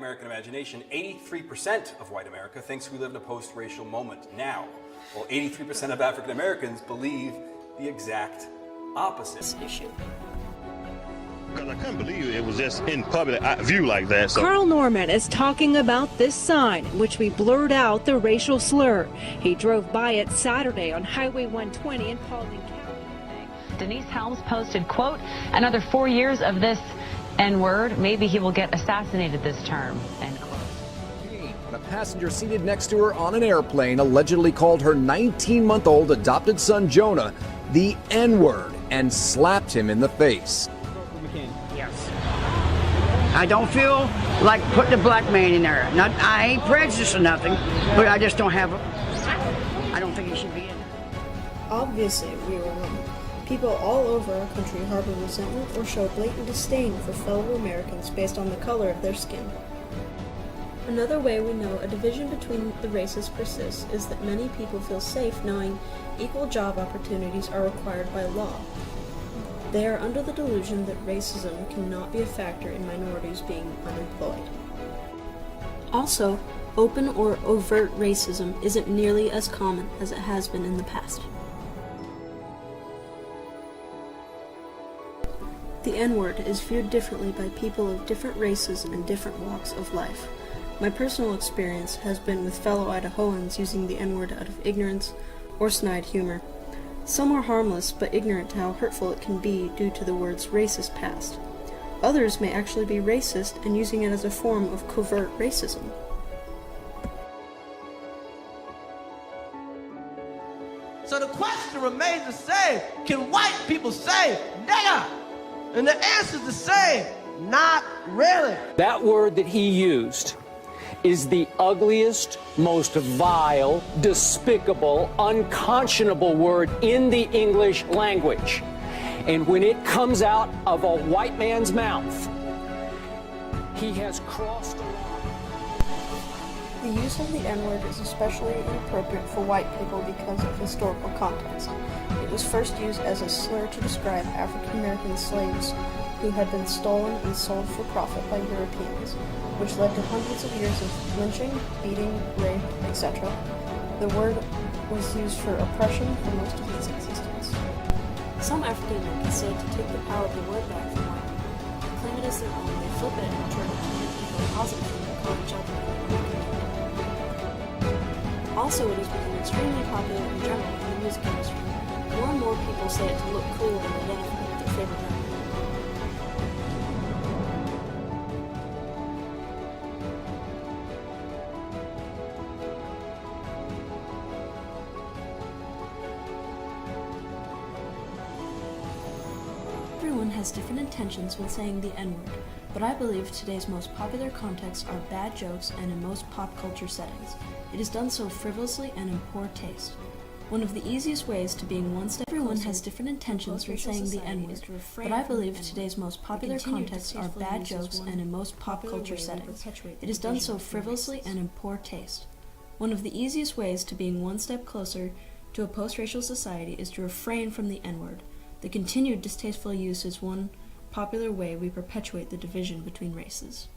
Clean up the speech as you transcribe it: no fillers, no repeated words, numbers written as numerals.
American imagination, 83% of white America thinks we live in a post-racial moment now, while 83% of African Americans believe the exact opposite. Issue. Because I couldn't believe it was just in public view like that. So. Carl Norman is talking about this sign in which we blurred out the racial slur. He drove by it Saturday on Highway 120 in Paulding County. Denise Helms posted, quote, another 4 years of this N-word, maybe he will get assassinated this term, end quote. When a passenger seated next to her on an airplane allegedly called her 19-month-old adopted son Jonah the N-word and slapped him in the face. Yes. I don't feel like putting a black man in there. I ain't prejudiced or nothing, but I just don't have, I don't think he should be in there. Obviously, we were wrong. People all over our country harbor resentment or show blatant disdain for fellow Americans based on the color of their skin. Another way we know a division between the races persists is that many people feel safe knowing equal job opportunities are required by law. They are under the delusion that racism cannot be a factor in minorities being unemployed. Also, open or overt racism isn't nearly as common as it has been in the past. The N-word is viewed differently by people of different races and different walks of life. My personal experience has been with fellow Idahoans using the N-word out of ignorance or snide humor. Some are harmless but ignorant to how hurtful it can be due to the word's racist past. Others may actually be racist and using it as a form of covert racism. So the question remains the same. Can white people say nigger? And the answer is the same. Not really. That word that he used is the ugliest, most vile, despicable, unconscionable word in the English language. And when it comes out of a white man's mouth, he has crossed a line. The use of the N-word is especially inappropriate for white people because of historical context. It was first used as a slur to describe African American slaves who had been stolen and sold for profit by Europeans, which led to hundreds of years of lynching, beating, rape, etc. The word was used for oppression for most of its existence. Some African Americans say to take the power of the word back from white people, claim it as their own, they flip it and turn it into a positive thing and call each other American. Also, it has become extremely popular in general in the music industry. More and more people say it to look cool and identify with their favorite rapper. Everyone has different intentions when saying the N-word, but I believe today's most popular contexts are bad jokes and in most pop culture settings. It is done so frivolously and in poor taste. One of the easiest ways to being one step Everyone has different intentions when saying the N-word, but I believe today's most popular contexts are bad jokes and in most pop culture settings. It is done so frivolously and in poor taste. One of the easiest ways to being one step closer to a post-racial society is to refrain from the N-word. The continued distasteful use is one popular way we perpetuate the division between races.